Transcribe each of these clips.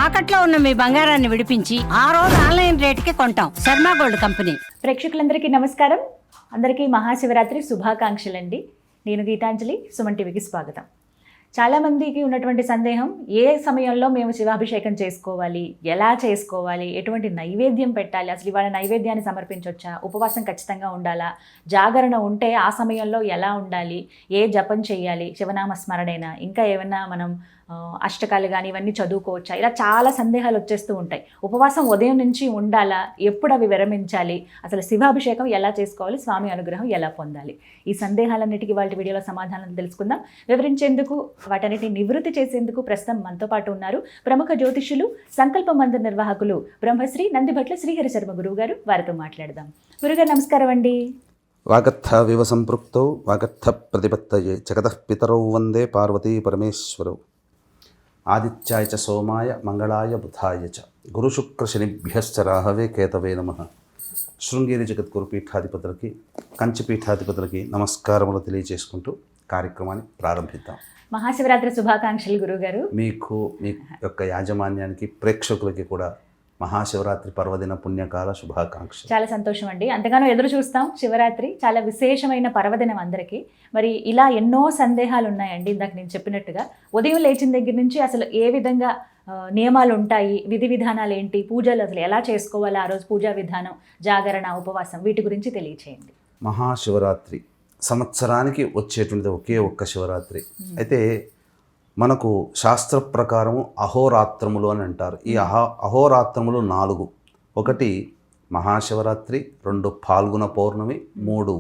తాకట్లో ఉన్న మీ బంగారాన్ని విడిపించి ఆ రోజు ఆన్లైన్ రేటుకి కొంటాం. Sharma gold company. ప్రేక్షకులందరికీ నమస్కారం. అందరికీ మహాశివరాత్రి శుభాకాంక్షలండి. నేను గీతాంజలి, సుమన్ టీవీకి స్వాగతం. చాలామందికి ఉన్నటువంటి సందేహం, ఏ సమయంలో మేము శివాభిషేకం చేసుకోవాలి, ఎలా చేసుకోవాలి, ఎటువంటి నైవేద్యం పెట్టాలి, అసలు ఇవాళ నైవేద్యాన్ని సమర్పించవచ్చా, ఉపవాసం ఖచ్చితంగా ఉండాలా, జాగరణ ఉంటే ఆ సమయంలో ఎలా ఉండాలి, ఏ జపం చేయాలి, శివనామ స్మరణైనా, ఇంకా ఏమైనా మనం అష్టకాలు కానీ ఇవన్నీ చదువుకోవచ్చా, ఇలా చాలా సందేహాలు వచ్చేస్తూ ఉంటాయి. ఉపవాసం ఉదయం నుంచి ఉండాలా, ఎప్పుడు అవి విరమించాలి, అసలు శివాభిషేకం ఎలా చేసుకోవాలి, స్వామి అనుగ్రహం ఎలా పొందాలి, ఈ సందేహాలన్నిటికీ వాళ్ళ వీడియోలో సమాధానం తెలుసుకుందాం. వివరించేందుకు, వాటన్నిటిని నివృత్తి చేసేందుకు ప్రస్తుతం మనతో పాటు ఉన్నారు ప్రముఖ జ్యోతిష్యులు, సంకల్ప మందిర నిర్వాహకులు బ్రహ్మశ్రీ నందిభట్ల శ్రీహరి శర్మ గురువు గారు. వారితో మాట్లాడదాం. గురుగారు నమస్కారం అండి. వాగర్థ వివ సంపృక్తౌ వాగర్థ ప్రతిపత్తయే జగతః పితరౌ వందే పార్వతీ పరమేశ్వరౌ. ఆదిత్యాయ చ సోమాయ మంగళాయ బుధాయ చ గురుశుక్రశనిభ్యశ్చ రాహవే కేతవే నమః. శృంగేరి జగద్గురు పీఠాధిపతులకి, కంచి పీఠాధిపతులకి నమస్కారములు తెలియజేసుకుంటూ కార్యక్రమాన్ని ప్రారంభిద్దాం. మహాశివరాత్రి శుభాకాంక్షలు గురుగారు. మీకు, మీ యొక్క యాజమాన్యానికి, ప్రేక్షకులకి కూడా మహాశివరాత్రి పర్వదిన పుణ్యకాల శుభాకాంక్షలు. చాలా సంతోషం అండి. అంతగానో ఎదురు చూస్తాం. శివరాత్రి చాలా విశేషమైన పర్వదినం అందరికీ. మరి ఇలా ఎన్నో సందేహాలు ఉన్నాయండి. ఇందాక నేను చెప్పినట్టుగా ఉదయం లేచిన దగ్గర నుంచి అసలు ఏ విధంగా నియమాలు ఉంటాయి, విధి విధానాలు ఏంటి, పూజలు అసలు ఎలా చేసుకోవాలి, ఆ రోజు పూజా విధానం, జాగరణ, ఉపవాసం, వీటి గురించి తెలియచేయండి. మహాశివరాత్రి సంవత్సరానికి వచ్చేటువంటిది ఒకే ఒక్క శివరాత్రి. అయితే మనకు శాస్త్ర ప్రకారము అహోరాత్రములు అని అంటారు. ఈ అహోరాత్రములు 4. 1 మహాశివరాత్రి, 2 ఫాల్గుణ పౌర్ణమి, 3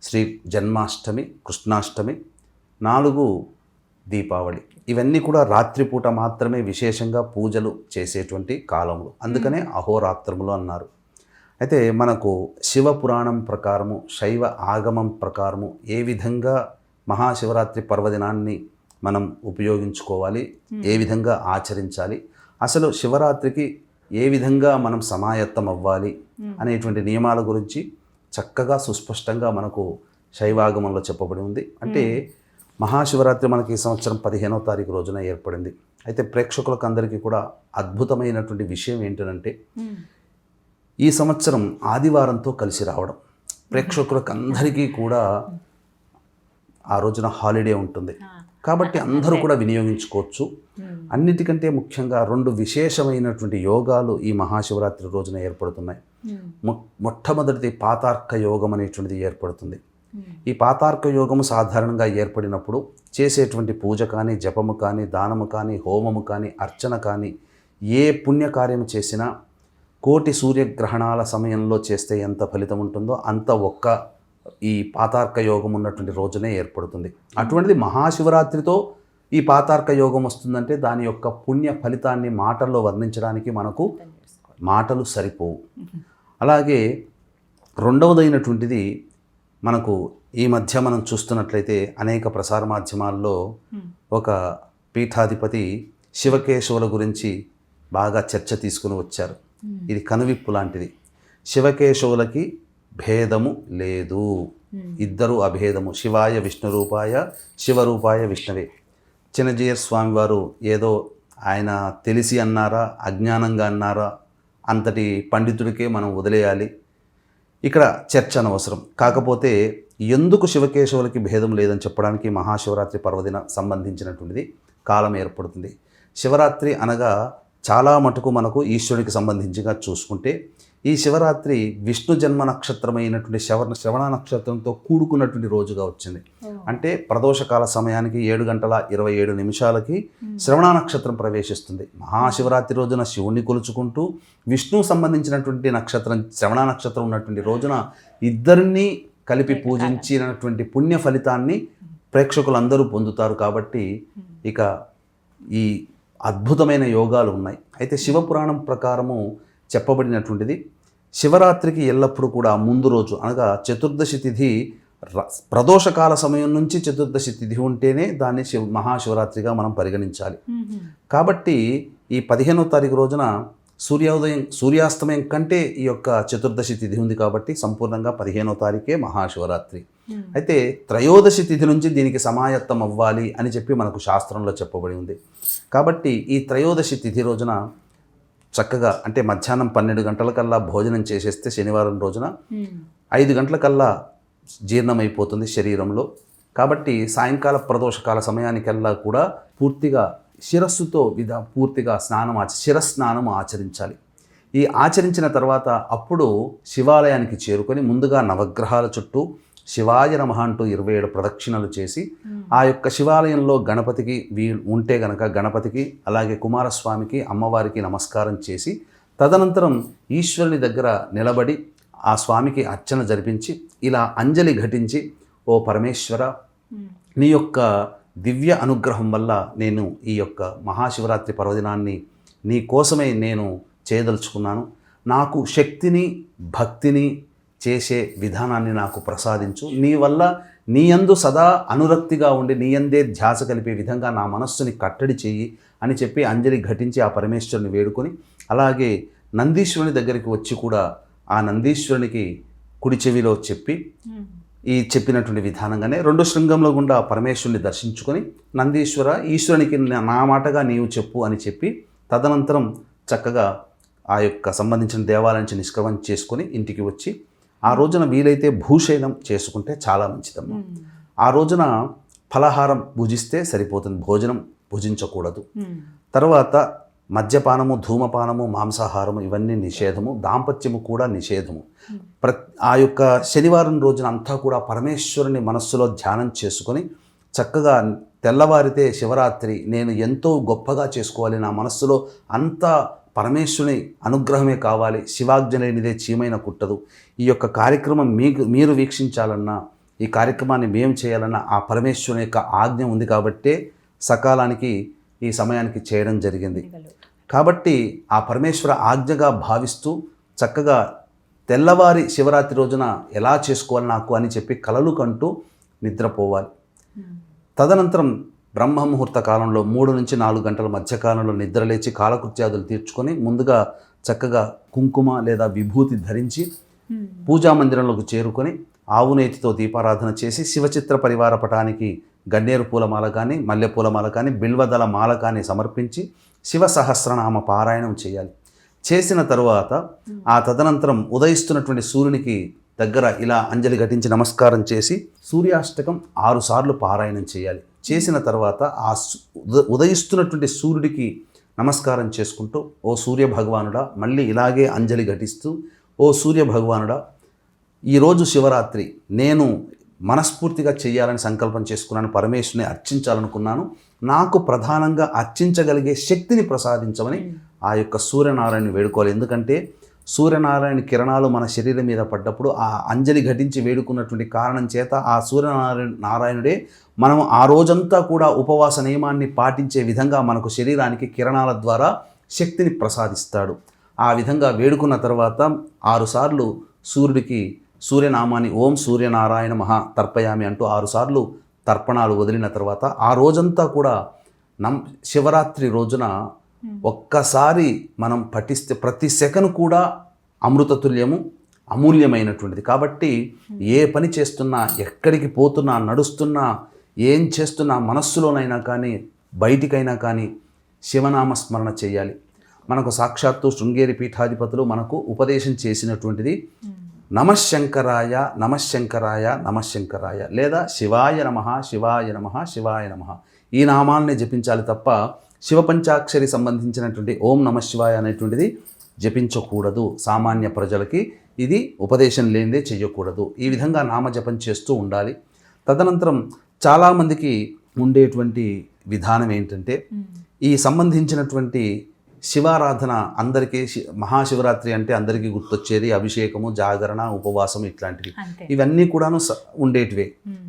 శ్రీ జన్మాష్టమి, కృష్ణాష్టమి, 4 దీపావళి. ఇవన్నీ కూడా రాత్రిపూట మాత్రమే విశేషంగా పూజలు చేసేటువంటి కాలములు. అందుకనే అహోరాత్రములు అన్నారు. అయితే మనకు శివపురాణం ప్రకారము, శైవ ఆగమం ప్రకారము ఏ విధంగా మహాశివరాత్రి పర్వదినాన్ని మనం ఉపయోగించుకోవాలి, ఏ విధంగా ఆచరించాలి, అసలు శివరాత్రికి ఏ విధంగా మనం సమాయత్తం అవ్వాలి అనేటువంటి నియమాల గురించి చక్కగా సుస్పష్టంగా మనకు శైవాగమంలో చెప్పబడి ఉంది. అంటే మహాశివరాత్రి మనకి ఈ సంవత్సరం 15వ తారీఖు రోజున ఏర్పడింది. అయితే ప్రేక్షకులకు అందరికీ కూడా అద్భుతమైనటువంటి విషయం ఏంటంటే, ఈ సంవత్సరం ఆదివారంతో కలిసి రావడం. ప్రేక్షకులకు అందరికీ కూడా ఆ రోజున హాలిడే ఉంటుంది కాబట్టి అందరూ కూడా వినియోగించుకోవచ్చు. అన్నిటికంటే ముఖ్యంగా 2 విశేషమైనటువంటి యోగాలు ఈ మహాశివరాత్రి రోజున ఏర్పడుతున్నాయి. మొట్టమొదటిది పాతార్క యోగం అనేటువంటిది ఏర్పడుతుంది. ఈ పాతార్క యోగము సాధారణంగా ఏర్పడినప్పుడు చేసేటువంటి పూజ కానీ, జపము కానీ, దానము కానీ, హోమము కానీ, అర్చన కానీ, ఏ పుణ్యకార్యం చేసినా కోటి సూర్యగ్రహణాల సమయంలో చేస్తే ఎంత ఫలితం ఉంటుందో అంత ఒక్క ఈ పాతార్క యోగం ఉన్నటువంటి రోజునే ఏర్పడుతుంది. అటువంటిది మహాశివరాత్రితో ఈ పాతార్క యోగం వస్తుందంటే దాని యొక్క పుణ్య ఫలితాన్ని మాటల్లో వర్ణించడానికి మనకు మాటలు సరిపోవు. అలాగే రెండవదైనటువంటిది, మనకు ఈ మధ్య మనం చూస్తున్నట్లయితే అనేక ప్రసార మాధ్యమాల్లో ఒక పీఠాధిపతి శివకేశవుల గురించి బాగా చర్చ తీసుకుని వచ్చారు. ఇది కనువిప్పు లాంటిది. శివకేశవులకి భేదము లేదు, ఇద్దరు అభేదము. శివాయ విష్ణురూపాయ, శివరూపాయ విష్ణవే. చిన్నజీయర్ స్వామి వారు ఏదో ఆయన తెలిసి అన్నారా, అజ్ఞానంగా అన్నారా, అంతటి పండితుడికే మనం వదిలేయాలి. ఇక్కడ చర్చ అనవసరం. కాకపోతే ఎందుకు శివకేశవులకి భేదం లేదని చెప్పడానికి మహాశివరాత్రి పర్వదిన సంబంధించినటువంటిది కాలం ఏర్పడుతుంది. శివరాత్రి అనగా చాలా మటుకు మనకు ఈశ్వరుడికి సంబంధించిగా చూసుకుంటే, ఈ శివరాత్రి విష్ణు జన్మ నక్షత్రమైనటువంటి శ్రవణ నక్షత్రంతో కూడుకున్నటువంటి రోజుగా వచ్చింది. అంటే ప్రదోషకాల సమయానికి 7:27 శ్రవణ నక్షత్రం ప్రవేశిస్తుంది. మహాశివరాత్రి రోజున శివుణ్ణి కొలుచుకుంటూ విష్ణు సంబంధించినటువంటి నక్షత్రం శ్రవణ నక్షత్రం ఉన్నటువంటి రోజున ఇద్దరినీ కలిపి పూజించినటువంటి పుణ్య ఫలితాన్ని ప్రేక్షకులందరూ పొందుతారు. కాబట్టి ఇక ఈ అద్భుతమైన యోగాలు ఉన్నాయి. అయితే శివపురాణం ప్రకారము చెప్పబడినటువంటిది, శివరాత్రికి ఎల్లప్పుడూ కూడా ముందు రోజు అనగా చతుర్దశి తిథి, ప్రదోషకాల సమయం నుంచి చతుర్దశి తిథి ఉంటేనే దాన్ని మహాశివరాత్రిగా మనం పరిగణించాలి. కాబట్టి ఈ 15వ తారీఖు రోజున సూర్యాస్తమయం కంటే ఈ యొక్క చతుర్దశి తిథి ఉంది కాబట్టి సంపూర్ణంగా 15వ తారీఖే మహాశివరాత్రి. అయితే త్రయోదశి తిథి నుంచి దీనికి సమాయత్తం అవ్వాలి అని చెప్పి మనకు శాస్త్రంలో చెప్పబడి ఉంది. కాబట్టి ఈ త్రయోదశి తిథి రోజున చక్కగా అంటే మధ్యాహ్నం 12 గంటలకల్లా భోజనం చేసేస్తే శనివారం రోజున 5 గంటలకల్లా జీర్ణమైపోతుంది శరీరంలో. కాబట్టి సాయంకాల ప్రదోషకాల సమయానికల్లా కూడా పూర్తిగా శిరస్సుతో పూర్తిగా శిరస్నానం ఆచరించాలి. ఈ ఆచరించిన తర్వాత అప్పుడు శివాలయానికి చేరుకొని ముందుగా నవగ్రహాల చుట్టూ శివాయ నమః అంటూ 27 ప్రదక్షిణలు చేసి ఆ యొక్క శివాలయంలో గణపతికి ఉంటే గనక గణపతికి, అలాగే కుమారస్వామికి, అమ్మవారికి నమస్కారం చేసి తదనంతరం ఈశ్వరుని దగ్గర నిలబడి ఆ స్వామికి అర్చన జరిపించి ఇలా అంజలి ఘటించి, ఓ పరమేశ్వర, నీ యొక్క దివ్య అనుగ్రహం వల్ల నేను ఈ యొక్క మహాశివరాత్రి పర్వదినాన్ని నీ కోసమే నేను చేయదలుచుకున్నాను. నాకు శక్తిని భక్తిని చేసే విధానాన్ని నాకు ప్రసాదించు. నీ వల్ల నీ యందు సదా అనురక్తిగా ఉండి నీ యందే ధ్యాస కలిపే విధంగా నా మనస్సుని కట్టడి చెయ్యి అని చెప్పి అంజలి ఘటించి ఆ పరమేశ్వరుని వేడుకొని, అలాగే నందీశ్వరుని దగ్గరికి వచ్చి కూడా ఆ నందీశ్వరునికి కుడి చెవిలో చెప్పి ఈ చెప్పినటువంటి విధానంగానే 2 శృంగంలో గుండా పరమేశ్వరుని దర్శించుకొని, నందీశ్వర, ఈశ్వరునికి నా మాటగా నీవు చెప్పు అని చెప్పి తదనంతరం చక్కగా ఆ యొక్క సంబంధించిన దేవాలయం నుంచి నిష్క్రమణ చేసుకొని ఇంటికి వచ్చి ఆ రోజున వీలైతే భూషయనం చేసుకుంటే చాలా మంచిదమ్మా. ఆ రోజున ఫలహారం భుజిస్తే సరిపోతుంది, భోజనం భుజించకూడదు. తర్వాత మద్యపానము, ధూమపానము, మాంసాహారము ఇవన్నీ నిషేధము, దాంపత్యము కూడా నిషేధము. ఆ యొక్క శనివారం రోజున అంతా కూడా పరమేశ్వరుని మనస్సులో ధ్యానం చేసుకొని చక్కగా తెల్లవారితే శివరాత్రి నేను ఎంతో గొప్పగా చేసుకోవాలి, నా మనస్సులో అంతా పరమేశ్వరుని అనుగ్రహమే కావాలి, శివాజ్ఞ లేనిదే చీమైన కుట్టదు, ఈ యొక్క కార్యక్రమం మీరు వీక్షించాలన్నా, ఈ కార్యక్రమాన్ని మేము చేయాలన్నా ఆ పరమేశ్వరుని యొక్క ఆజ్ఞ ఉంది కాబట్టే సకాలానికి ఈ సమయానికి చేయడం జరిగింది. కాబట్టి ఆ పరమేశ్వర ఆజ్ఞగా భావిస్తూ చక్కగా తెల్లవారి శివరాత్రి రోజున ఎలా చేసుకోవాలి నాకు అని చెప్పి కలలు కంటూ నిద్రపోవాలి. తదనంతరం బ్రహ్మముహూర్త కాలంలో 3 నుంచి 4 గంటల మధ్యకాలంలో నిద్రలేచి కాలకృత్యాదులు తీర్చుకొని ముందుగా చక్కగా కుంకుమ లేదా విభూతి ధరించి పూజా మందిరంలోకి చేరుకొని ఆవు నేతితో దీపారాధన చేసి శివచిత్ర పరివార పటానికి గన్నేరు పూలమాల కానీ, మల్లెపూలమాల కానీ, బిల్వదళ మాల కానీ సమర్పించి శివ సహస్రనామ పారాయణం చేయాలి. చేసిన తరువాత ఆ తదనంతరం ఉదయిస్తున్నటువంటి సూర్యునికి దగ్గర ఇలా అంజలి ఘటించి నమస్కారం చేసి సూర్యాష్టకం 6 సార్లు పారాయణం చేయాలి. చేసిన తర్వాత ఆ ఉదయిస్తున్నటువంటి సూర్యుడికి నమస్కారం చేసుకుంటూ, ఓ సూర్య భగవానుడా, మళ్ళీ ఇలాగే అంజలి ఘటిస్తూ, ఓ సూర్య భగవానుడా, ఈరోజు శివరాత్రి నేను మనస్ఫూర్తిగా చేయాలని సంకల్పం చేసుకున్నాను, పరమేశ్వరుని అర్చించాలనుకున్నాను, నాకు ప్రధానంగా అర్చించగలిగే శక్తిని ప్రసాదించమని ఆ యొక్క సూర్యనారాయణని వేడుకోవాలి. ఎందుకంటే సూర్యనారాయణ కిరణాలు మన శరీరం మీద పడ్డప్పుడు ఆ అంజలి ఘటించి వేడుకున్నటువంటి కారణం చేత ఆ సూర్యనారాయణుడే మనం ఆ రోజంతా కూడా ఉపవాస నియమాన్ని పాటించే విధంగా మనకు శరీరానికి కిరణాల ద్వారా శక్తిని ప్రసాదిస్తాడు. ఆ విధంగా వేడుకున్న తర్వాత 6 సార్లు సూర్యుడికి సూర్యనామాన్ని ఓం సూర్యనారాయణ మహా తర్పయామి అంటూ 6 సార్లు తర్పణాలు వదిలిన తర్వాత ఆ రోజంతా కూడా శివరాత్రి రోజున ఒక్కసారి మనం పఠిస్తే ప్రతి సెకను కూడా అమృతతుల్యము, అమూల్యమైనటువంటిది. కాబట్టి ఏ పని చేస్తున్నా, ఎక్కడికి పోతున్నా, నడుస్తున్నా, ఏం చేస్తున్నా మనస్సులోనైనా కానీ బయటికైనా కానీ శివనామస్మరణ చేయాలి. మనకు సాక్షాత్తు శృంగేరి పీఠాధిపతులు మనకు ఉపదేశం చేసినటువంటిది నమఃశంకరాయ నమఃశంకరాయ నమఃశంకరాయ, లేదా శివాయ నమః శివాయ నమః శివాయ నమః, ఈ నామాల్ని జపించాలి తప్ప శివపంచాక్షరి సంబంధించినటువంటి ఓం నమః శివాయ అనేటువంటిది జపించకూడదు. సామాన్య ప్రజలకి ఇది ఉపదేశం లేనిదే చెయ్యకూడదు. ఈ విధంగా నామజపం చేస్తూ ఉండాలి. తదనంతరం చాలామందికి ఉండేటువంటి విధానం ఏంటంటే, ఈ సంబంధించినటువంటి శివారాధన అందరికీ మహాశివరాత్రి అంటే అందరికీ గుర్తొచ్చేది అభిషేకము, జాగరణ, ఉపవాసం ఇట్లాంటివి. ఇవన్నీ కూడాను ఉండేటివే.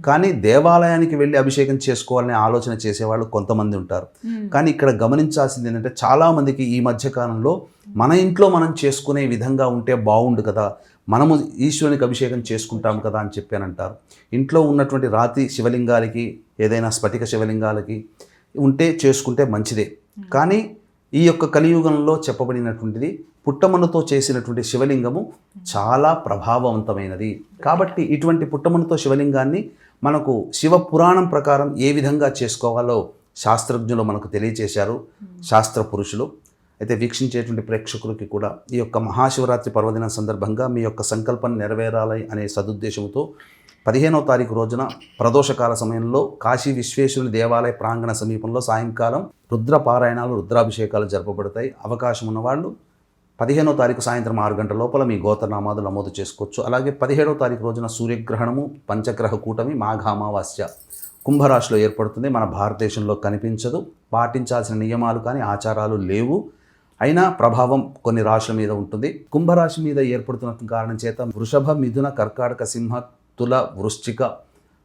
కానీ దేవాలయానికి వెళ్ళి అభిషేకం చేసుకోవాలనే ఆలోచన చేసేవాళ్ళు కొంతమంది ఉంటారు. కానీ ఇక్కడ గమనించాల్సింది ఏంటంటే, చాలామందికి ఈ మధ్యకాలంలో మన ఇంట్లో మనం చేసుకునే విధంగా ఉంటే బాగుండు కదా, మనము ఈశ్వరునికి అభిషేకం చేసుకుంటాం కదా అని చెప్పానంటారు. ఇంట్లో ఉన్నటువంటి రాతి శివలింగాలకి, ఏదైనా స్ఫటిక శివలింగాలకి ఉంటే చేసుకుంటే మంచిదే. కానీ ఈ యొక్క కలియుగంలో చెప్పబడినటువంటిది పుట్టమన్నుతో చేసినటువంటి శివలింగము చాలా ప్రభావవంతమైనది. కాబట్టి ఇటువంటి పుట్టమన్నుతో శివలింగాన్ని మనకు శివ పురాణం ప్రకారం ఏ విధంగా చేసుకోవాలో శాస్త్రజ్ఞులు మనకు తెలియచేశారు, శాస్త్ర పురుషులు. అయితే వీక్షించేటువంటి ప్రేక్షకులకి కూడా ఈ యొక్క మహాశివరాత్రి పర్వదినం సందర్భంగా మీ యొక్క సంకల్పం నెరవేరాలి అనే సదుద్దేశంతో 15వ తారీఖు రోజున ప్రదోషకాల సమయంలో కాశీ విశ్వేశ్వరుని దేవాలయ ప్రాంగణ సమీపంలో సాయంకాలం రుద్ర పారాయణాలు, రుద్రాభిషేకాలు జరపబడతాయి. అవకాశం ఉన్నవాళ్ళు 15వ తారీఖు సాయంత్రం 6 గంటల లోపల మీ గోత్రనామాలు నమోదు చేసుకోవచ్చు. అలాగే 17వ తారీఖు రోజున సూర్యగ్రహణము, పంచగ్రహ కూటమి, మాఘ అమావాస్య కుంభరాశిలో ఏర్పడుతుంది. మన భారతదేశంలో కనిపించదు. పాటించాల్సిన నియమాలు కానీ ఆచారాలు లేవు. అయినా ప్రభావం కొన్ని రాశుల మీద ఉంటుంది. కుంభరాశి మీద ఏర్పడుతున్న కారణం చేత వృషభ, మిథున, కర్కాటక, సింహ, తుల, వృశ్చిక,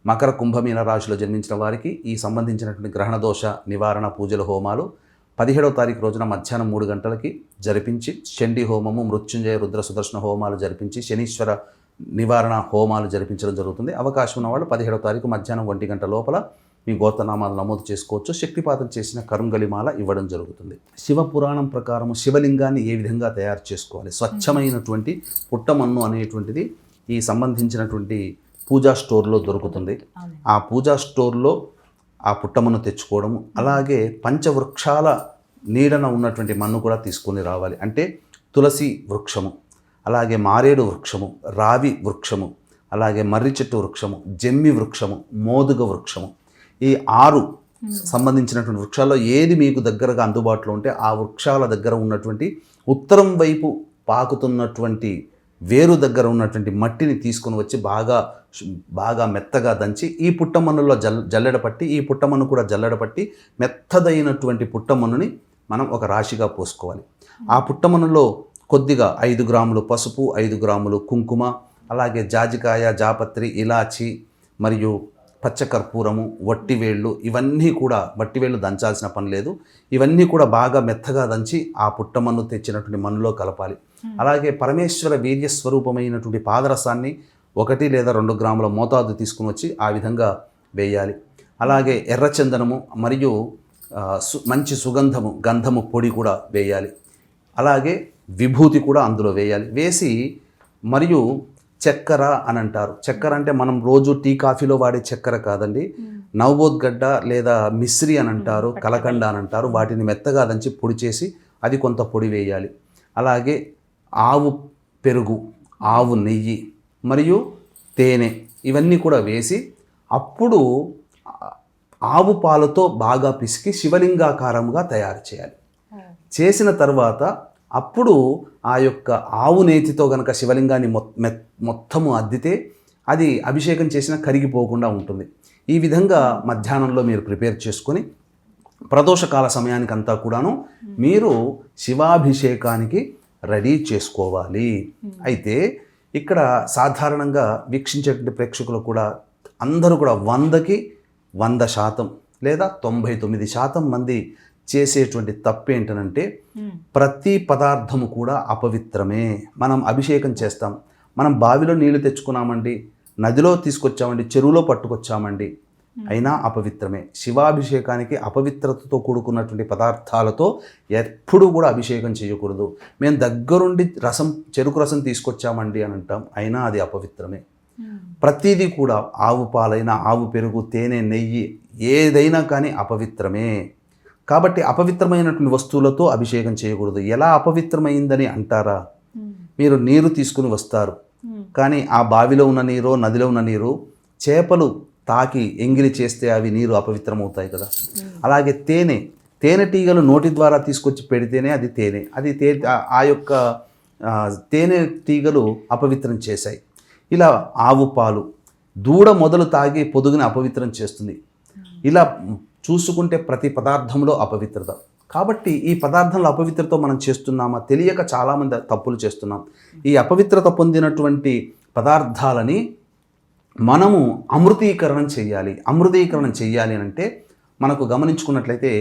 మకర, కుంభమీన రాశిలో జన్మించిన వారికి ఈ సంబంధించినటువంటి గ్రహణ దోష నివారణ పూజల హోమాలు 17వ తారీఖు రోజున మధ్యాహ్నం 3 గంటలకి జరిపించి చండీ హోమము, మృత్యుంజయ, రుద్ర, సుదర్శన హోమాలు జరిపించి శనీశ్వర నివారణ హోమాలు జరిపించడం జరుగుతుంది. అవకాశం ఉన్నవాళ్ళు 17వ తారీఖు మధ్యాహ్నం 1 గంట లోపల మీ గోత్రనామాలు నమోదు చేసుకోవచ్చు. శక్తిపాతం చేసిన కరుంగలిమాల ఇవ్వడం జరుగుతుంది. శివ పురాణం ప్రకారం శివలింగాన్ని ఏ విధంగా తయారు చేసుకోవాలి? స్వచ్ఛమైనటువంటి పుట్టమన్ను అనేటువంటిది ఈ సంబంధించినటువంటి పూజా స్టోర్లో దొరుకుతుంది. ఆ పూజా స్టోర్లో ఆ పుట్టమన్ను తెచ్చుకోవడము, అలాగే పంచవృక్షాల నీడన ఉన్నటువంటి మన్ను కూడా తీసుకొని రావాలి. అంటే తులసి వృక్షము, అలాగే మారేడు వృక్షము, రావి వృక్షము, అలాగే మర్రి చెట్టు వృక్షము, జమ్మి వృక్షము, మోదుగ వృక్షము, ఈ 6 సంబంధించినటువంటి వృక్షాల్లో ఏది మీకు దగ్గరగా అందుబాటులో ఉంటే ఆ వృక్షాల దగ్గర ఉన్నటువంటి ఉత్తరం వైపు పాకుతున్నటువంటి వేరు దగ్గర ఉన్నటువంటి మట్టిని తీసుకొని వచ్చి బాగా మెత్తగా దంచి ఈ పుట్టమన్నులో జల్లెడపట్టి, ఈ పుట్టమన్ను కూడా జల్లెడపట్టి మెత్తదైనటువంటి పుట్టమన్నుని మనం ఒక రాశిగా పోసుకోవాలి. ఆ పుట్టమన్నులో కొద్దిగా 5 గ్రాములు పసుపు, 5 గ్రాములు కుంకుమ, అలాగే జాజికాయ, జాపత్రి, ఇలాచి మరియు పచ్చకర్పూరము, వట్టివేళ్ళు, ఇవన్నీ కూడా వట్టివేళ్ళు దంచాల్సిన పని లేదు. ఇవన్నీ కూడా బాగా మెత్తగా దంచి ఆ పుట్టమన్ను తెచ్చినటువంటి మన్నులో కలపాలి. అలాగే పరమేశ్వర వీర్య స్వరూపమైనటువంటి పాదరసాన్ని 1 లేదా 2 గ్రాముల మోతాదు తీసుకుని వచ్చి ఆ విధంగా వేయాలి. అలాగే ఎర్రచందనము మరియు మంచి సుగంధము, గంధము పొడి కూడా వేయాలి. అలాగే విభూతి కూడా అందులో వేయాలి. వేసి మరియు చక్కెర అని అంటారు. చక్కెర అంటే మనం రోజు టీ కాఫీలో వాడే చక్కెర కాదండి. నవబోద్గడ్డ లేదా మిశ్రి అని అంటారు, కలకండ అని అంటారు. వాటిని మెత్తగా దంచి పొడి చేసి అది కొంత పొడి వేయాలి. అలాగే ఆవు పెరుగు, ఆవు నెయ్యి మరియు తేనె ఇవన్నీ కూడా వేసి అప్పుడు ఆవు పాలతో బాగా పిసికి శివలింగాకారంగా తయారు చేయాలి. చేసిన తర్వాత అప్పుడు ఆ యొక్క ఆవు నేతితో గనక శివలింగాన్ని మొత్తము అద్దితే అది అభిషేకం చేసినా కరిగిపోకుండా ఉంటుంది. ఈ విధంగా మధ్యాహ్నంలో మీరు ప్రిపేర్ చేసుకొని ప్రదోషకాల సమయానికి అంతా కూడాను మీరు శివాభిషేకానికి రెడీ చేసుకోవాలి. అయితే ఇక్కడ సాధారణంగా వీక్షించేటువంటి ప్రేక్షకులు కూడా అందరూ కూడా 100కి 100% లేదా 99% మంది చేసేటువంటి తప్పు ఏంటనంటే ప్రతి పదార్థము కూడా అపవిత్రమే. మనం అభిషేకం చేస్తాం, మనం బావిలో నీళ్లు తెచ్చుకున్నామండి, నదిలో తీసుకొచ్చామండి, చెరువులో పట్టుకొచ్చామండి, అయినా అపవిత్రమే. శివాభిషేకానికి అపవిత్రతతో కూడుకున్నటువంటి పదార్థాలతో ఎప్పుడూ కూడా అభిషేకం చేయకూడదు. మేము దగ్గరుండి చెరుకు రసం తీసుకొచ్చామండి అని అంటాం, అయినా అది అపవిత్రమే. ప్రతిదీ కూడా ఆవు పాలైనా, ఆవు పెరుగు, తేనె, నెయ్యి ఏదైనా కానీ అపవిత్రమే. కాబట్టి అపవిత్రమైనటువంటి వస్తువులతో అభిషేకం చేయకూడదు. ఎలా అపవిత్రమైందని అంటారా? మీరు నీరు తీసుకుని వస్తారు, కానీ ఆ బావిలో ఉన్న నీరు, నదిలో ఉన్న నీరు చేపలు తాకి ఎంగిలి చేస్తే అవి నీరు అపవిత్రమవుతాయి కదా. అలాగే తేనెటీగలు నోటి ద్వారా తీసుకొచ్చి పెడితేనే అది తేనె, ఆ యొక్క తేనెటీగలు అపవిత్రం చేశాయి. ఇలా ఆవు పాలు, దూడ మొదలు తాగి పొదుగుని అపవిత్రం చేస్తుంది. ఇలా చూసుకుంటే ప్రతి పదార్థంలో అపవిత్రత. కాబట్టి ఈ పదార్థంలో అపవిత్రత మనం చేస్తున్నామా? తెలియక చాలామంది తప్పులు చేస్తున్నాం. ఈ అపవిత్రత పొందినటువంటి పదార్థాలని మనము అమృతీకరణం చేయాలి. అమృతీకరణం చేయాలి అంటే మనకు గమనించుకున్నట్లయితే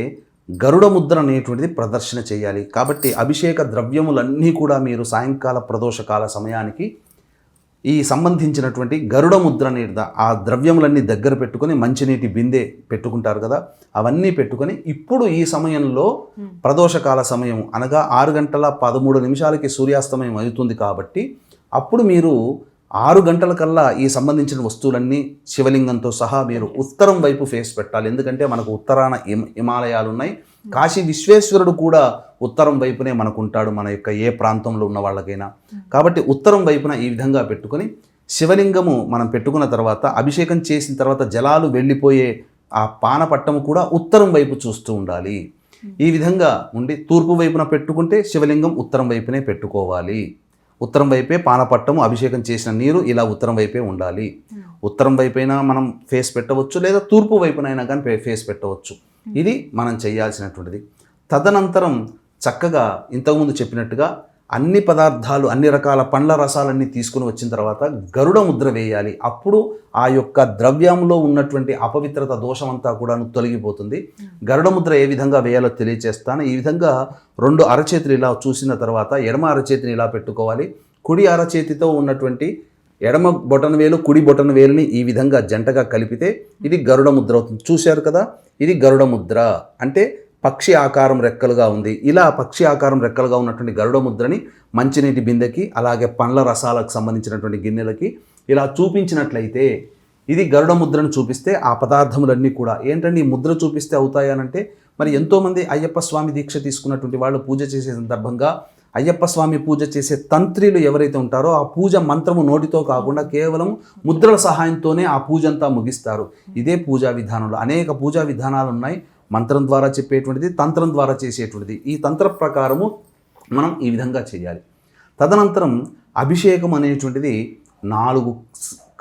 గరుడ ముద్ర అనేటువంటిది ప్రదర్శన చేయాలి. కాబట్టి అభిషేక ద్రవ్యములన్నీ కూడా మీరు సాయంకాల ప్రదోషకాల సమయానికి ఈ సంబంధించినటువంటి గరుడ ముద్ర అనేది ఆ ద్రవ్యములన్నీ దగ్గర పెట్టుకొని మంచినీటి బిందె పెట్టుకుంటారు కదా, అవన్నీ పెట్టుకొని ఇప్పుడు ఈ సమయంలో ప్రదోషకాల సమయం అనగా 6:13 సూర్యాస్తమయం అవుతుంది. కాబట్టి అప్పుడు మీరు 6 గంటల కల్లా ఈ సంబంధించిన వస్తువులన్నీ శివలింగంతో సహా మీరు ఉత్తరం వైపు ఫేస్ పెట్టాలి. ఎందుకంటే మనకు ఉత్తరాన హిమాలయాలు ఉన్నాయి, కాశీ విశ్వేశ్వరుడు కూడా ఉత్తరం వైపునే మనకు ఉంటాడు, మన యొక్క ఏ ప్రాంతంలో ఉన్న వాళ్ళకైనా. కాబట్టి ఉత్తరం వైపున ఈ విధంగా పెట్టుకొని శివలింగము మనం పెట్టుకున్న తర్వాత అభిషేకం చేసిన తర్వాత జలాలు వెళ్ళిపోయే ఆ పానపట్టము కూడా ఉత్తరం వైపు చూస్తూ ఉండాలి. ఈ విధంగా ఉండి తూర్పు వైపున పెట్టుకుంటే శివలింగం ఉత్తరం వైపునే పెట్టుకోవాలి. ఉత్తరం వైపే పానపట్టము అభిషేకం చేసిన నీరు ఇలా ఉత్తరం వైపే ఉండాలి. ఉత్తరం వైపైనా మనం ఫేస్ పెట్టవచ్చు, లేదా తూర్పు వైపునైనా కానీ ఫేస్ పెట్టవచ్చు. ఇది మనం చేయాల్సినటువంటిది. తదనంతరం చక్కగా ఇంతకుముందు చెప్పినట్టుగా అన్ని పదార్థాలు, అన్ని రకాల పండ్ల రసాలన్నీ తీసుకుని వచ్చిన తర్వాత గరుడ ముద్ర వేయాలి. అప్పుడు ఆ యొక్క ద్రవ్యంలో ఉన్నటువంటి అపవిత్రత దోషమంతా కూడా తొలగిపోతుంది. గరుడ ముద్ర ఏ విధంగా వేయాలో తెలియచేస్తాను. ఈ విధంగా 2 అరచేతులు ఇలా చూసిన తర్వాత ఎడమ అరచేతిని ఇలా పెట్టుకోవాలి. కుడి అరచేతితో ఉన్నటువంటి ఎడమ బొటన వేలు కుడి బొటన వేలుని ఈ విధంగా జంటగా కలిపితే ఇది గరుడ ముద్ర అవుతుంది. చూశారు కదా, ఇది గరుడ ముద్ర అంటే పక్షి ఆకారం రెక్కలుగా ఉంది. ఇలా పక్షి ఆకారం రెక్కలుగా ఉన్నటువంటి గరుడ ముద్రని మంచినీటి బిందెకి, అలాగే పండ్ల రసాలకు సంబంధించినటువంటి గిన్నెలకి ఇలా చూపించినట్లయితే, ఇది గరుడ ముద్రను చూపిస్తే ఆ పదార్థములన్నీ కూడా ఏంటంటే ఈ ముద్ర చూపిస్తే అవుతాయనంటే, మరి ఎంతోమంది అయ్యప్ప స్వామి దీక్ష తీసుకున్నటువంటి వాళ్ళు పూజ చేసే సందర్భంగా అయ్యప్ప స్వామి పూజ చేసే తంత్రులు ఎవరైతే ఉంటారో ఆ పూజ మంత్రము నోటితో కాకుండా కేవలం ముద్రల సహాయంతోనే ఆ పూజ అంతా ముగిస్తారు. ఇదే పూజా విధానంలో అనేక పూజా విధానాలు ఉన్నాయి. మంత్రం ద్వారా చెప్పేటువంటిది, తంత్రం ద్వారా చేసేటువంటిది. ఈ తంత్ర ప్రకారము మనం ఈ విధంగా చేయాలి. తదనంతరం అభిషేకం అనేటువంటిది 4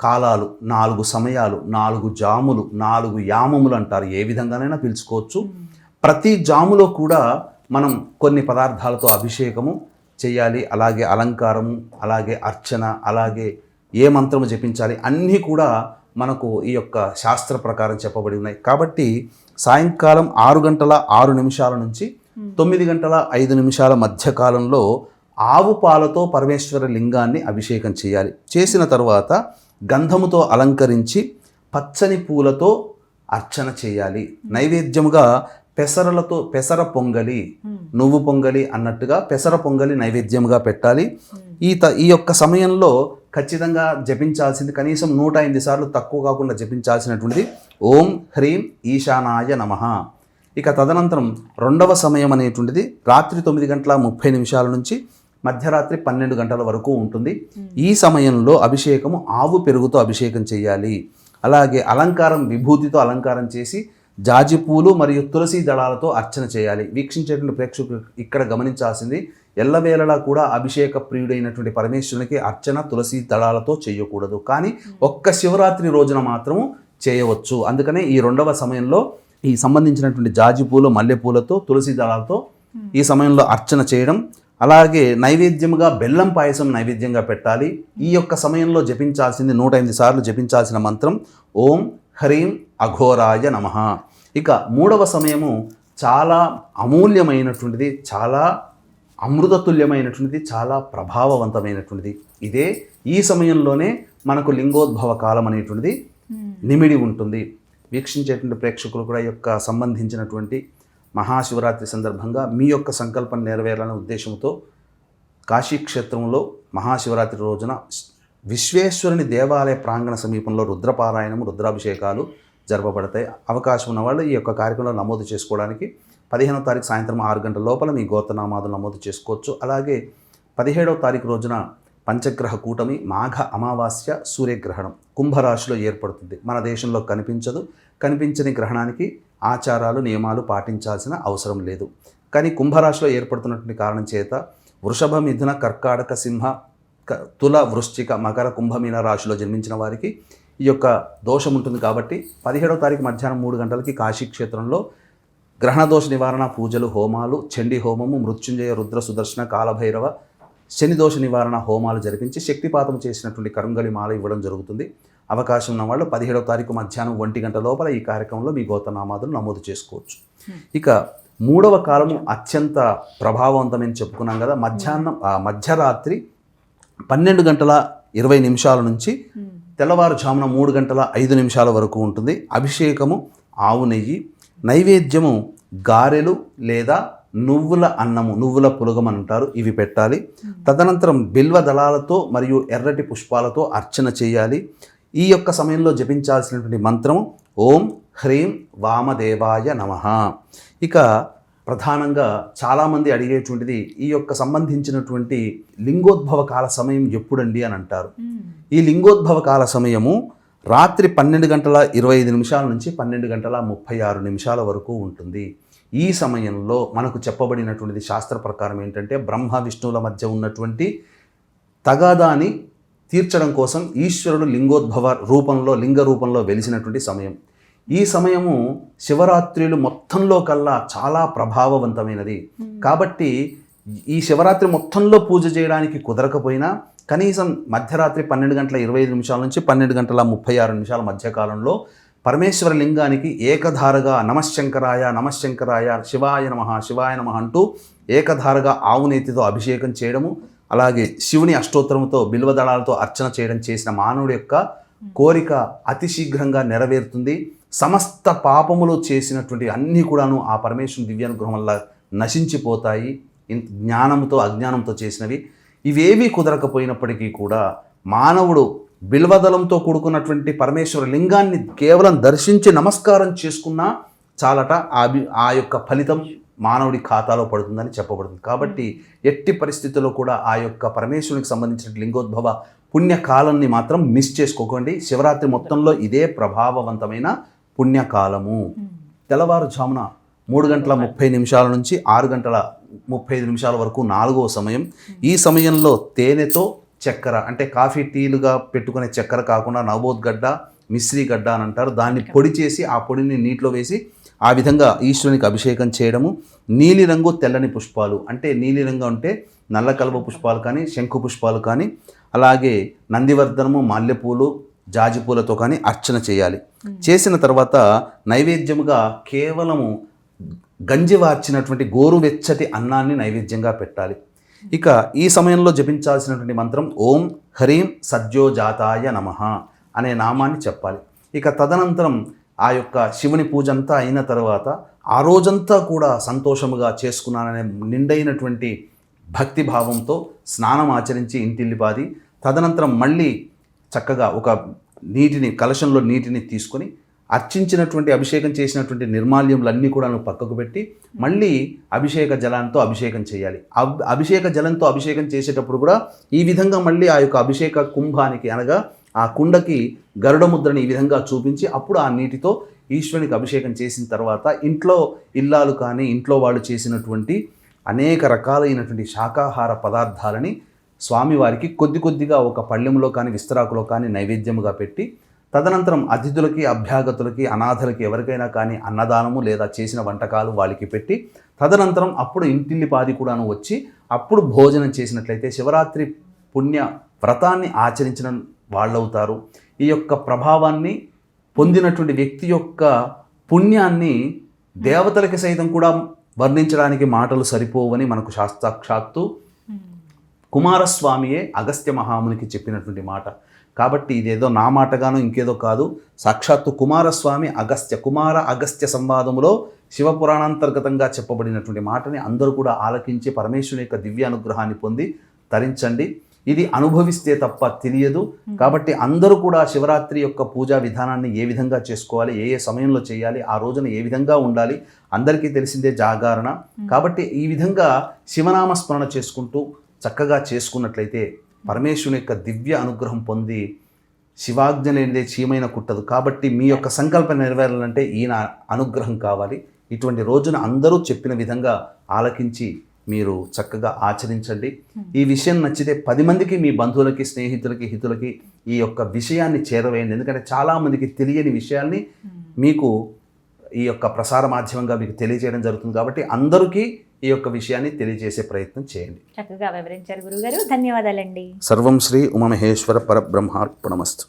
కాలాలు, 4 సమయాలు, 4 జాములు, 4 యామములు అంటారు. ఏ విధంగానైనా పిలుచుకోవచ్చు. ప్రతి జాములో కూడా మనం కొన్ని పదార్థాలతో అభిషేకము చేయాలి. అలాగే అలంకారము, అలాగే అర్చన, అలాగే ఏ మంత్రము జపించాలి అన్నీ కూడా మనకు ఈ యొక్క శాస్త్ర ప్రకారం చెప్పబడి ఉన్నాయి. కాబట్టి సాయంకాలం 6 గంటల 6 నిమిషాల నుంచి 9 గంటల 5 నిమిషాల మధ్య కాలంలో ఆవు పాలతో పరమేశ్వర లింగాన్ని అభిషేకం చేయాలి. చేసిన తర్వాత గంధముతో అలంకరించి పచ్చని పూలతో అర్చన చేయాలి. నైవేద్యముగా పెసర పొంగలి, నువ్వు పొంగలి అన్నట్టుగా పెసర పొంగలి నైవేద్యముగా పెట్టాలి. ఈ యొక్క సమయంలో ఖచ్చితంగా జపించాల్సింది కనీసం 108 సార్లు తక్కువ కాకుండా జపించాల్సినటువంటిది ఓం హ్రీం ఈశానాయ నమః. ఇక తదనంతరం 2వ సమయం అనేటువంటిది రాత్రి 9 గంటల 30 నిమిషాల నుంచి మధ్యరాత్రి 12 గంటల వరకు ఉంటుంది. ఈ సమయంలో అభిషేకము ఆవు పెరుగుతో అభిషేకం చేయాలి. అలాగే అలంకారం విభూతితో అలంకారం చేసి జాజి పూలు మరియు తులసి దళాలతో అర్చన చేయాలి. వీక్షించేటువంటి ప్రేక్షకులు ఇక్కడ గమనించాల్సింది, ఎల్లవేళలా కూడా అభిషేక ప్రియుడైనటువంటి పరమేశ్వరునికి అర్చన తులసి దళాలతో చేయకూడదు, కానీ ఒక్క శివరాత్రి రోజున మాత్రము చేయవచ్చు. అందుకనే ఈ 2వ సమయంలో ఈ సంబంధించినటువంటి జాజి పూలు, మల్లెపూలతో, తులసి దళాలతో ఈ సమయంలో అర్చన చేయడం. అలాగే నైవేద్యముగా బెల్లం పాయసం నైవేద్యంగా పెట్టాలి. ఈ యొక్క సమయంలో జపించాల్సింది 108 సార్లు జపించాల్సిన మంత్రం ఓం హ్రీం అఘోరాయ నమః. ఇక 3వ సమయము చాలా అమూల్యమైనటువంటిది, చాలా అమృతతుల్యమైనటువంటిది, చాలా ప్రభావవంతమైనటువంటిది. ఈ సమయంలోనే మనకు లింగోద్భవ కాలం అనేటువంటిది నిమిడి ఉంటుంది. వీక్షించేటువంటి ప్రేక్షకులు కూడా యొక్క సంబంధించినటువంటి మహాశివరాత్రి సందర్భంగా మీ యొక్క సంకల్పం నెరవేరాలనే ఉద్దేశంతో కాశీక్షేత్రంలో మహాశివరాత్రి రోజున విశ్వేశ్వరుని దేవాలయ ప్రాంగణ సమీపంలో రుద్రపారాయణము, రుద్రాభిషేకాలు జరపబడతాయి. అవకాశం ఉన్న వాళ్ళు ఈ యొక్క కార్యక్రమంలో నమోదు చేసుకోవడానికి 15వ తారీఖు సాయంత్రం 6 గంటల లోపల మీ గోత్రనామాదులు నమోదు చేసుకోవచ్చు. అలాగే 17వ తారీఖు రోజున పంచగ్రహ కూటమి, మాఘ అమావాస్య, సూర్యగ్రహణం కుంభరాశిలో ఏర్పడుతుంది. మన దేశంలో కనిపించదు. కనిపించని గ్రహణానికి ఆచారాలు, నియమాలు పాటించాల్సిన అవసరం లేదు. కానీ కుంభరాశిలో ఏర్పడుతున్నటువంటి కారణం చేత వృషభ, మిథున, కర్కాటక, సింహ, తుల, వృశ్చిక, మకర, కుంభమీన రాశిలో జన్మించిన వారికి ఈ యొక్క దోషం ఉంటుంది. కాబట్టి 17వ తారీఖు మధ్యాహ్నం 3 గంటలకి కాశీక్షేత్రంలో గ్రహణ దోష నివారణ పూజలు, హోమాలు, చండీ హోమము, మృత్యుంజయ, రుద్ర, సుదర్శన, కాలభైరవ, శని దోష నివారణ హోమాలు జరిపించి శక్తిపాతం చేసినటువంటి కరుంగలి మాల ఇవ్వడం జరుగుతుంది. అవకాశం ఉన్న వాళ్ళు 17వ తారీఖు మధ్యాహ్నం 1 గంట లోపల ఈ కార్యక్రమంలో మీ గోత్రనామాదులు నమోదు చేసుకోవచ్చు. ఇక 3వ కాలము అత్యంత ప్రభావవంతమని చెప్పుకున్నాం కదా. మధ్యరాత్రి 12 గంటల 20 నిమిషాల నుంచి తెల్లవారుజామున 3 గంటల 5 నిమిషాల వరకు ఉంటుంది. అభిషేకము ఆవు నెయ్యి, నైవేద్యము గారెలు లేదా నువ్వుల అన్నము, నువ్వుల పులగం అంటారు, ఇవి పెట్టాలి. తదనంతరం బిల్వ దళాలతో మరియు ఎర్రటి పుష్పాలతో అర్చన చేయాలి. ఈ యొక్క సమయంలో జపించాల్సినటువంటి మంత్రం ఓం హ్రీం వామదేవాయ నమః. ఇక ప్రధానంగా చాలామంది అడిగేటువంటిది ఈ యొక్క సంబంధించినటువంటి లింగోద్భవ కాల సమయం ఎప్పుడండి అని అంటారు. ఈ లింగోద్భవ కాల సమయము రాత్రి 12:25 నుంచి 12:36 వరకు ఉంటుంది. ఈ సమయంలో మనకు చెప్పబడినటువంటిది శాస్త్ర ప్రకారం ఏంటంటే బ్రహ్మ విష్ణువుల మధ్య ఉన్నటువంటి తగాదాని తీర్చడం కోసం ఈశ్వరుడు లింగ రూపంలో వెలిసినటువంటి సమయం. ఈ సమయము శివరాత్రులు మొత్తంలో కల్లా చాలా ప్రభావవంతమైనది. కాబట్టి ఈ శివరాత్రి మొత్తంలో పూజ చేయడానికి కుదరకపోయినా కనీసం మధ్యరాత్రి 12:25 నుంచి 12:36 మధ్యకాలంలో పరమేశ్వర లింగానికి ఏకధారగా నమశ్శంకరాయ నమశ్శంకరాయ శివాయ నమః శివాయ నమః అంటూ ఏకధారగా ఆవునేతితో అభిషేకం చేయడము, అలాగే శివుని అష్టోత్తరముతో బిల్వదళాలతో అర్చన చేయడం చేసిన మానవుడి యొక్క కోరిక అతి శీఘ్రంగా నెరవేరుతుంది. సమస్త పాపములు చేసినటువంటి అన్నీ కూడాను ఆ పరమేశ్వరుని దివ్యానుగ్రహం వల్ల నశించిపోతాయి. జ్ఞానంతో అజ్ఞానంతో చేసినవి ఇవేవి కుదరకపోయినప్పటికీ కూడా మానవుడు బిల్వదళంతో కూడుకున్నటువంటి పరమేశ్వర లింగాన్ని కేవలం దర్శించి నమస్కారం చేసుకున్నా చాలట ఆ యొక్క ఫలితం మానవుడి ఖాతాలో పడుతుందని చెప్పబడుతుంది. కాబట్టి ఎట్టి పరిస్థితుల్లో కూడా ఆ యొక్క పరమేశ్వరునికి సంబంధించిన లింగోద్భవ పుణ్యకాలాన్ని మాత్రం మిస్ చేసుకోకండి. శివరాత్రి మొత్తంలో ఇదే ప్రభావవంతమైన పుణ్యకాలము. తెల్లవారుజామున 3:30 నుంచి 6:35 వరకు 4వ సమయం. ఈ సమయంలో తేనెతో చక్కెర, అంటే కాఫీ టీలుగా పెట్టుకునే చక్కెర కాకుండా నవబోద్గడ్డ, మిశ్రీగడ్డ అని అంటారు, దాన్ని పొడి చేసి ఆ పొడిని నీటిలో వేసి ఆ విధంగా ఈశ్వరునికి అభిషేకం చేయడము. నీలిరంగు తెల్లని పుష్పాలు, అంటే నీలిరంగు అంటే నల్ల కలువ పుష్పాలు కానీ శంకు పుష్పాలు కానీ అలాగే నందివర్ధనము, మల్లెపూలు, జాజిపూలతో కానీ అర్చన చేయాలి. చేసిన తర్వాత నైవేద్యముగా కేవలము గంజివార్చినటువంటి గోరువెచ్చటి అన్నాన్ని నైవేద్యంగా పెట్టాలి. ఇక ఈ సమయంలో జపించాల్సినటువంటి మంత్రం ఓం హ్రీం సద్యోజాతాయ నమః అనే నామాన్ని చెప్పాలి. ఇక తదనంతరం ఆ యొక్క శివుని పూజ అంతా అయిన తర్వాత ఆ రోజంతా కూడా సంతోషముగా చేసుకున్నాననే నిండైనటువంటి భక్తిభావంతో స్నానం ఆచరించి ఇంటిల్లిపాది తదనంతరం మళ్ళీ చక్కగా ఒక కలశంలో నీటిని తీసుకొని అర్చించినటువంటి అభిషేకం చేసినటువంటి నిర్మాల్యములన్నీ కూడా పక్కకు పెట్టి మళ్ళీ అభిషేక జలంతో అభిషేకం చేయాలి. అభిషేక జలంతో అభిషేకం చేసేటప్పుడు కూడా ఈ విధంగా మళ్ళీ ఆ యొక్క అభిషేక కుంభానికి అనగా ఆ కుండకి గరుడ ముద్రని ఈ విధంగా చూపించి అప్పుడు ఆ నీటితో ఈశ్వరునికి అభిషేకం చేసిన తర్వాత ఇంట్లో ఇల్లాలు కానీ ఇంట్లో వాళ్ళు చేసినటువంటి అనేక రకాలైనటువంటి శాకాహార పదార్థాలని స్వామివారికి కొద్దిగా ఒక పళ్ళెంలో కానీ విస్తరాకులో కానీ నైవేద్యముగా పెట్టి తదనంతరం అతిథులకి, అభ్యాగతులకి, అనాథలకి ఎవరికైనా కానీ అన్నదానము లేదా చేసిన వంటకాలు వాళ్ళకి పెట్టి తదనంతరం అప్పుడు ఇంటిల్లిపాది కూడాను వచ్చి అప్పుడు భోజనం చేసినట్లయితే శివరాత్రి పుణ్య వ్రతాన్ని ఆచరించిన వాళ్ళవుతారు. ఈ యొక్క ప్రభావాన్ని పొందినటువంటి వ్యక్తి యొక్క పుణ్యాన్ని దేవతలకి సైతం కూడా వర్ణించడానికి మాటలు సరిపోవని మనకు సాక్షాత్తు కుమారస్వామియే అగస్త్య మహామునికి చెప్పినటువంటి మాట. కాబట్టి ఇదేదో నా మాటగానో ఇంకేదో కాదు, సాక్షాత్తు కుమారస్వామి అగస్త్య సంవాదములో శివపురాణాంతర్గతంగా చెప్పబడినటువంటి మాటని అందరూ కూడా ఆలకించి పరమేశ్వరుని యొక్క దివ్య అనుగ్రహాన్ని పొంది తరించండి. ఇది అనుభవిస్తే తప్ప తెలియదు. కాబట్టి అందరూ కూడా శివరాత్రి యొక్క పూజా విధానాన్ని ఏ విధంగా చేసుకోవాలి, ఏ సమయంలో చేయాలి, ఆ రోజున ఏ విధంగా ఉండాలి అందరికీ తెలిసిందే జాగరణ. కాబట్టి ఈ విధంగా శివనామ స్మరణ చేసుకుంటూ చక్కగా చేసుకున్నట్లయితే పరమేశ్వరుని యొక్క దివ్య అనుగ్రహం పొంది శివాజ్ఞ లేనిదే చీమైన కుట్టదు. కాబట్టి మీ యొక్క సంకల్పం నెరవేరాలంటే ఈయన అనుగ్రహం కావాలి. ఇటువంటి రోజున అందరూ చెప్పిన విధంగా ఆలకించి మీరు చక్కగా ఆచరించండి. ఈ విషయం నచ్చితే 10 మందికి, మీ బంధువులకి, స్నేహితులకి, హితులకి ఈ యొక్క విషయాన్ని చేరవేయండి. ఎందుకంటే చాలామందికి తెలియని విషయాల్ని మీకు ఈ యొక్క ప్రసార మాధ్యమంగా మీకు తెలియజేయడం జరుగుతుంది. కాబట్టి అందరికీ ఈ యొక్క విషయాన్ని తెలియజేసే ప్రయత్నం చేయండి. చక్కగా వివరించారు గురుగారు, ధన్యవాదాలండి. సర్వం శ్రీ ఉమామహేశ్వర పరబ్రహ్మార్పణమస్తు.